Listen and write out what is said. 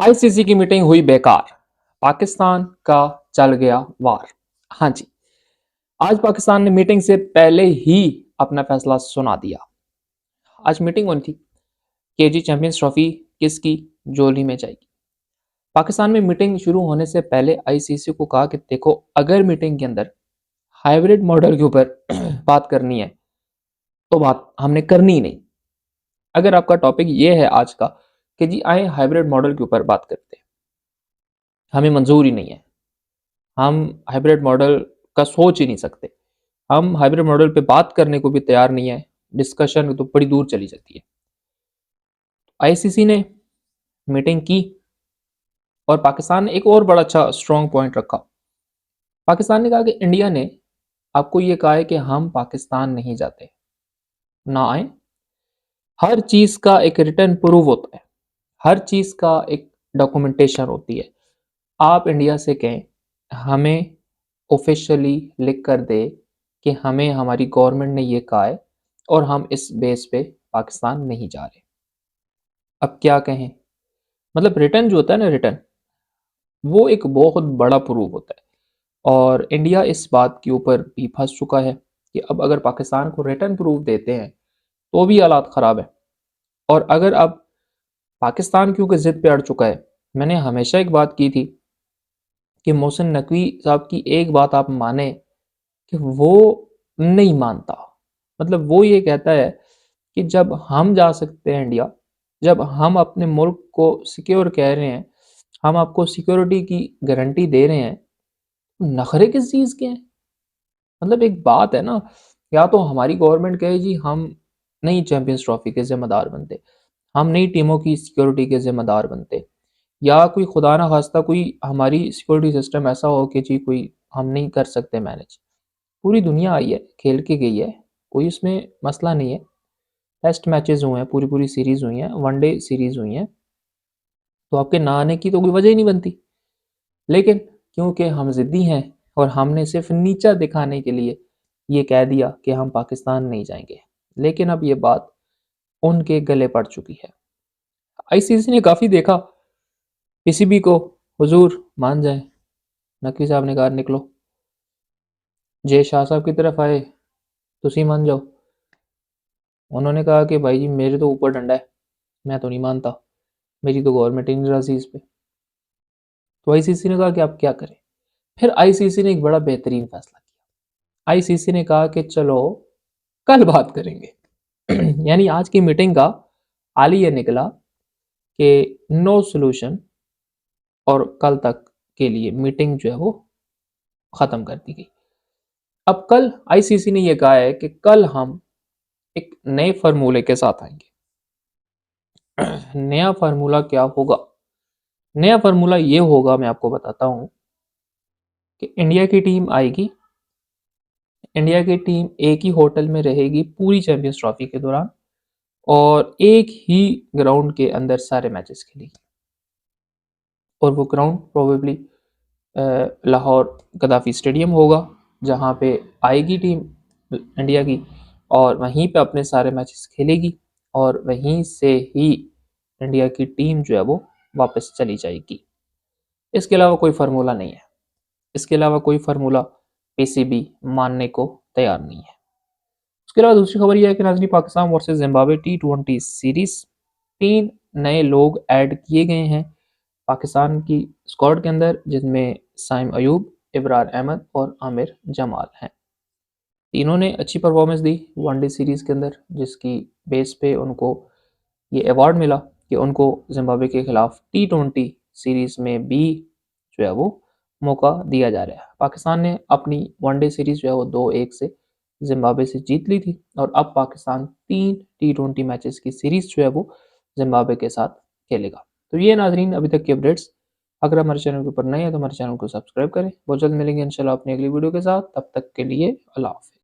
ICC की meeting हुई बेकार, पाकिस्तान का चल गया वार। हाँ जी, आज पाकिस्तान ने मीटिंग से पहले ही अपना फैसला सुना दिया। आज मीटिंग होनी थी, केजी चैंपियंस ट्रॉफी किसकी जोली में जाएगी। पाकिस्तान में मीटिंग शुरू होने से पहले आईसीसी को कहा कि देखो, अगर मीटिंग के अंदर हाइब्रिड मॉडल के ऊपर बात करनी है तो बात हमने करनी ही नहीं। अगर आपका टॉपिक ये है आज का कि जी आए हाइब्रिड मॉडल के ऊपर बात करते हैं, हमें मंजूर ही नहीं है, हम हाइब्रिड मॉडल का सोच ही नहीं सकते, हम हाइब्रिड मॉडल पे बात करने को भी तैयार नहीं है, डिस्कशन तो बड़ी दूर चली जाती है। आईसीसी ने मीटिंग की और पाकिस्तान ने एक और बड़ा अच्छा स्ट्रॉन्ग पॉइंट रखा। पाकिस्तान ने कहा कि इंडिया ने आपको ये कहा है कि हम पाकिस्तान नहीं जाते, ना आए। हर चीज का एक रिटर्न प्रूफ होता है, हर चीज का एक डॉक्यूमेंटेशन होती है। आप इंडिया से कहें हमें ऑफिशियली लिख कर दे कि हमें हमारी गवर्नमेंट ने ये कहा है और हम इस बेस पे पाकिस्तान नहीं जा रहे। अब क्या कहें, मतलब रिटर्न जो होता है ना, रिटर्न वो एक बहुत बड़ा प्रूफ होता है। और इंडिया इस बात के ऊपर भी फंस चुका है कि अब अगर पाकिस्तान को रिटर्न प्रूफ देते हैं तो भी हालात ख़राब है। और अगर अब पाकिस्तान क्योंकि ज़िद पे अड़ चुका है, मैंने हमेशा एक बात की थी कि मोहसिन नकवी साहब की एक बात आप माने कि वो नहीं मानता। मतलब वो ये कहता है कि जब हम जा सकते हैं इंडिया, जब हम अपने मुल्क को सिक्योर कह रहे हैं, हम आपको सिक्योरिटी की गारंटी दे रहे हैं, नखरे किस चीज़ के हैं। मतलब एक बात है ना, या तो हमारी गवर्नमेंट कहे जी हम नहीं चैंपियंस ट्रॉफी के जिम्मेदार बनते, हम नई टीमों की सिक्योरिटी के जिम्मेदार बनते, या कोई खुदा ना खास्ता कोई हमारी सिक्योरिटी सिस्टम ऐसा हो कि जी कोई हम नहीं कर सकते मैनेज। पूरी दुनिया आई है, खेल के गई है, कोई इसमें मसला नहीं है। टेस्ट मैचेस हुए हैं, पूरी पूरी सीरीज हुई हैं, वनडे सीरीज हुई हैं, तो आपके ना आने की तो कोई वजह ही नहीं बनती। लेकिन क्योंकि हम ज़िद्दी हैं और हमने सिर्फ नीचा दिखाने के लिए ये कह दिया कि हम पाकिस्तान नहीं जाएंगे, लेकिन अब ये बात उनके गले पड़ चुकी है। आईसीसी ने काफ़ी देखा पीसीबी को, हुजूर मान जाए। नकवी साहब ने कहा निकलो, जय शाह साहब की तरफ आए, तुसी मान जाओ। उन्होंने कहा कि भाई जी मेरे तो ऊपर डंडा है, मैं तो नहीं मानता, मेरी तो गवर्नमेंट ही नहीं राजी इस पे। तो आईसीसी ने कहा कि आप क्या करें। फिर आईसीसी ने एक बड़ा बेहतरीन फैसला किया। आईसीसी ने कहा कि चलो कल बात करेंगे। यानी आज की मीटिंग का हाल ही ये निकला कि नो सॉल्यूशन, और कल तक के लिए मीटिंग जो है वो खत्म कर दी गई। अब कल आईसीसी ने ये कहा है कि कल हम एक नए फार्मूले के साथ आएंगे। नया फार्मूला क्या होगा? नया फार्मूला ये होगा, मैं आपको बताता हूं कि इंडिया की टीम आएगी, इंडिया की टीम एक ही होटल में रहेगी पूरी चैंपियंस ट्रॉफी के दौरान, और एक ही ग्राउंड के अंदर सारे मैचेस खेलेगी। और वो ground probably Lahore Gaddafi stadium होगा, जहाँ पे आएगी टीम इंडिया की और वहीं पे अपने सारे मैचेस खेलेगी, और वहीं से ही इंडिया की टीम जो है वो वापस चली जाएगी। इसके अलावा कोई फार्मूला नहीं है, इसके अलावा कोई फार्मूला पीसीबी मानने को तैयार नहीं है। उसके अलावा दूसरी खबर यह है कि नाज़रीन, पाकिस्तान वर्सेस जिम्बाब्वे टी20 सीरीज 3 नए लोग ऐड किए गए हैं पाकिस्तान की स्क्वाड के अंदर, जिनमें साइम अयूब, इब्रार अहमद और आमिर जमाल हैं। तीनों ने अच्छी परफॉर्मेंस दी वनडे सीरीज़ के अंदर, जिसकी बेस पे उनको ये अवार्ड मिला कि उनको जिम्बाब्वे के खिलाफ टी20 सीरीज़ में भी जो है वो मौका दिया जा रहा है। पाकिस्तान ने अपनी वनडे सीरीज़ जो है वो 2-1 से जिम्बाब्वे से जीत ली थी, और अब पाकिस्तान 3 टी20 मैचेस की सीरीज़ जो है वो जिम्बाब्वे के साथ खेलेगा। तो ये नाजरीन अभी तक की अपडेट्स। अगर हमारे चैनल के ऊपर नए हैं तो हमारे चैनल को सब्सक्राइब करें। बहुत जल्द मिलेंगे इंशाल्लाह अपनी अगली वीडियो के साथ। तब तक के लिए अल्लाह हाफ़िज़।